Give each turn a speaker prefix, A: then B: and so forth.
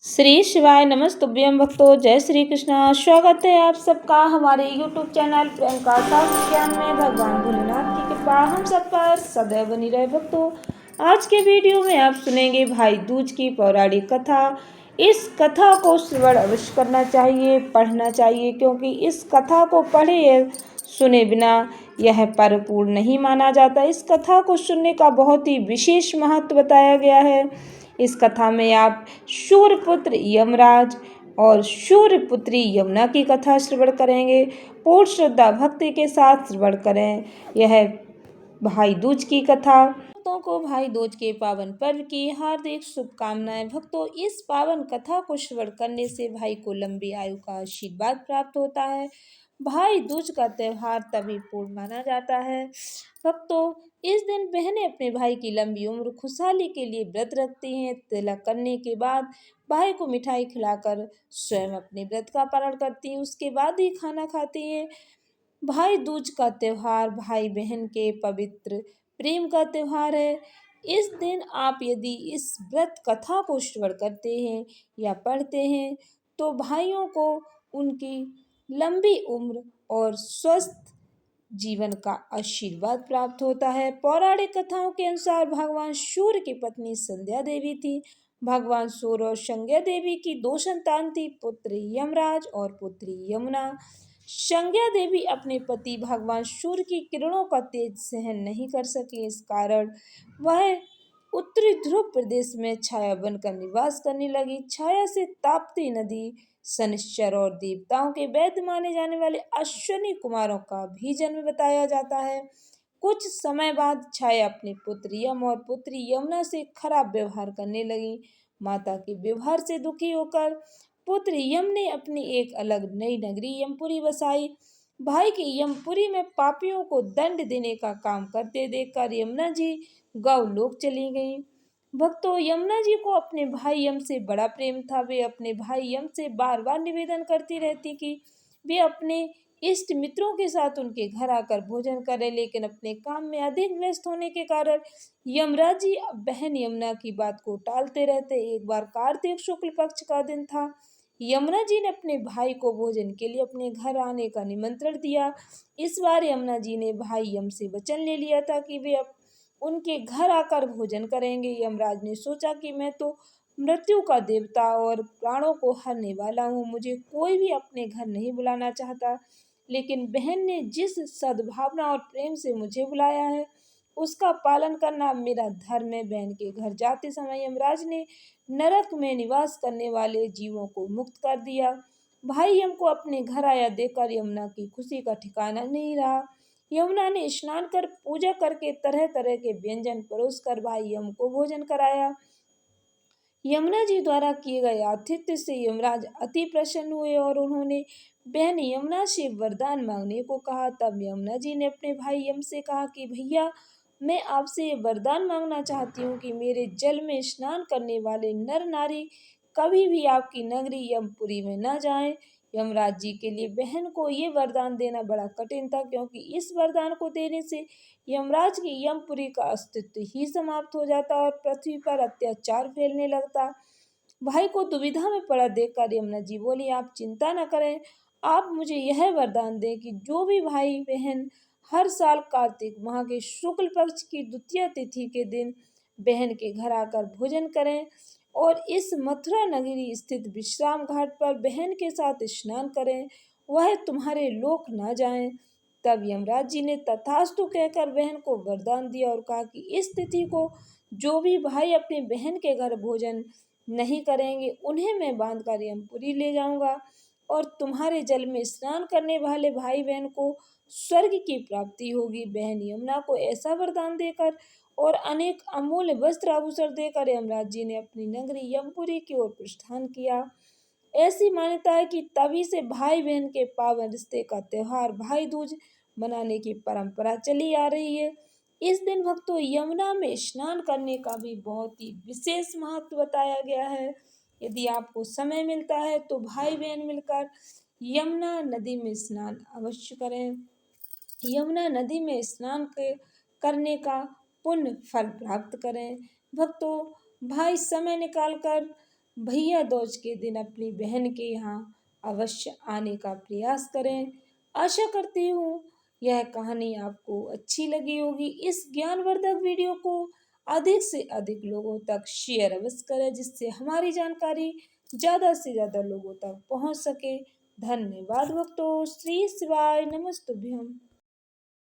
A: श्री शिवाय नमस्तुभ्यं भक्तों। जय श्री कृष्णा। स्वागत है आप सबका हमारे यूट्यूब चैनल प्रेम का शास्त्र ज्ञान में। भगवान भोलेनाथ की कृपा हम सब पर सदैव बनी रहे। भक्तों, आज के वीडियो में आप सुनेंगे भाई दूज की पौराणिक कथा। इस कथा को श्रवण अवश्य करना चाहिए, पढ़ना चाहिए, क्योंकि इस कथा को पढ़े या सुने बिना यह पर्व पूर्ण नहीं माना जाता। इस कथा को सुनने का बहुत ही विशेष महत्व बताया गया है। इस कथा में आप शूरपुत्र यमराज और शूरपुत्री यमुना की कथा श्रवण करेंगे। पूर्ण श्रद्धा भक्ति के साथ श्रवण करें। यह भाई दूज की कथा। भक्तों को भाई दूज के पावन पर्व की हार्दिक शुभकामनाएं। भक्तों, इस पावन कथा को श्रवण करने से भाई को लंबी आयु का आशीर्वाद प्राप्त होता है। भाई दूज का त्योहार तभी पूर्ण माना जाता है। भक्तों, इस दिन बहनें अपने भाई की लंबी उम्र खुशहाली के लिए व्रत रखती हैं। तिलक करने के बाद भाई को मिठाई खिलाकर स्वयं अपने व्रत का पारण करती हैं। उसके बाद ही खाना खाती हैं। भाई दूज का त्योहार भाई बहन के पवित्र प्रेम का त्योहार है। इस दिन आप यदि इस व्रत कथा को श्रवण करते हैं या पढ़ते हैं तो भाइयों को उनकी लंबी उम्र और स्वस्थ जीवन का आशीर्वाद प्राप्त होता है। पौराणिक कथाओं के अनुसार भगवान सूर्य की पत्नी संध्या देवी थी। भगवान सूर्य और संज्ञा देवी की दो संतान थी, पुत्र यमराज और पुत्री यमुना। संज्ञा देवी अपने पति भगवान सूर्य की किरणों का तेज सहन नहीं कर सकी। इस कारण वह उत्तरी ध्रुव प्रदेश में छाया बनकर निवास करने लगी। छाया से ताप्ती नदी, शनिश्चर और देवताओं के वैद्य माने जाने वाले अश्विनी कुमारों का भी जन्म बताया जाता है। कुछ समय बाद छाया अपने पुत्र यम और पुत्री यमुना से खराब व्यवहार करने लगी। माता के व्यवहार से दुखी होकर पुत्र यम ने अपनी एक अलग नई नगरी यमपुरी बसाई। भाई की यमपुरी में पापियों को दंड देने का काम करते देखकर यमुना जी गौलोक चली गईं। भक्तों, यमुना जी को अपने भाई यम से बड़ा प्रेम था। वे अपने भाई यम से बार बार निवेदन करती रहती कि वे अपने इष्ट मित्रों के साथ उनके घर आकर भोजन करें, लेकिन अपने काम में अधिक व्यस्त होने के कारण यमराज जी बहन यमुना की बात को टालते रहते। एक बार कार्तिक शुक्ल पक्ष का दिन था। यमुना जी ने अपने भाई को भोजन के लिए अपने घर आने का निमंत्रण दिया। इस बार यमुना जी ने भाई यम से वचन ले लिया था कि वे उनके घर आकर भोजन करेंगे। यमराज ने सोचा कि मैं तो मृत्यु का देवता और प्राणों को हरने वाला हूँ, मुझे कोई भी अपने घर नहीं बुलाना चाहता, लेकिन बहन ने जिस सद्भावना और प्रेम से मुझे बुलाया है उसका पालन करना मेरा धर्म है। बहन के घर जाते समय यमराज ने नरक में निवास करने वाले जीवों को मुक्त कर दिया। भाई यम को अपने घर आया देखकर यमुना की खुशी का ठिकाना नहीं रहा। यमुना ने स्नान कर पूजा करके तरह तरह के व्यंजन परोसकर भाई यम को भोजन कराया। यमुना जी द्वारा किए गए आतिथ्य से यमराज अति प्रसन्न हुए और उन्होंने बहन यमुना से वरदान मांगने को कहा। तब यमुना जी ने अपने भाई यम से कहा कि भैया, मैं आपसे ये वरदान मांगना चाहती हूँ कि मेरे जल में स्नान करने वाले नर नारी कभी भी आपकी नगरी यमपुरी में न जाएं। यमराज जी के लिए बहन को ये वरदान देना बड़ा कठिन था, क्योंकि इस वरदान को देने से यमराज की यमपुरी का अस्तित्व ही समाप्त हो जाता और पृथ्वी पर अत्याचार फैलने लगता। भाई को दुविधा में पड़ा देखकर यमुना जी बोली, आप चिंता न करें, आप मुझे यह वरदान दें कि जो भी भाई बहन हर साल कार्तिक माह के शुक्ल पक्ष की द्वितीय तिथि के दिन बहन के घर आकर भोजन करें और इस मथुरा नगरी स्थित विश्राम घाट पर बहन के साथ स्नान करें, वह तुम्हारे लोक न जाएं। तब यमराज जी ने तथास्तु कहकर बहन को वरदान दिया और कहा कि इस तिथि को जो भी भाई अपनी बहन के घर भोजन नहीं करेंगे उन्हें मैं बांध कर यमपुरी ले जाऊंगा और तुम्हारे जल में स्नान करने वाले भाई बहन को स्वर्ग की प्राप्ति होगी। बहन यमुना को ऐसा वरदान देकर और अनेक अमूल्य वस्त्र आभूषण देकर यमराज जी ने अपनी नगरी यमपुरी की ओर प्रस्थान किया। ऐसी मान्यता है कि तभी से भाई बहन के पावन रिश्ते का त्योहार भाई दूज मनाने की परंपरा चली आ रही है। इस दिन भक्तों यमुना में स्नान करने का भी बहुत ही विशेष महत्व बताया गया है। यदि आपको समय मिलता है तो भाई बहन मिलकर यमुना नदी में स्नान अवश्य करें। यमुना नदी में स्नान करने का पुण्य फल प्राप्त करें। भक्तों, भाई समय निकालकर भैया दूज के दिन अपनी बहन के यहाँ अवश्य आने का प्रयास करें। आशा करती हूँ यह कहानी आपको अच्छी लगी होगी। इस ज्ञानवर्धक वीडियो को अधिक से अधिक लोगों तक शेयर अवश्य करें, जिससे हमारी जानकारी ज़्यादा से ज़्यादा लोगों तक पहुँच सके। धन्यवाद भक्तों। श्री शिवाय नमस्तुभ्यम।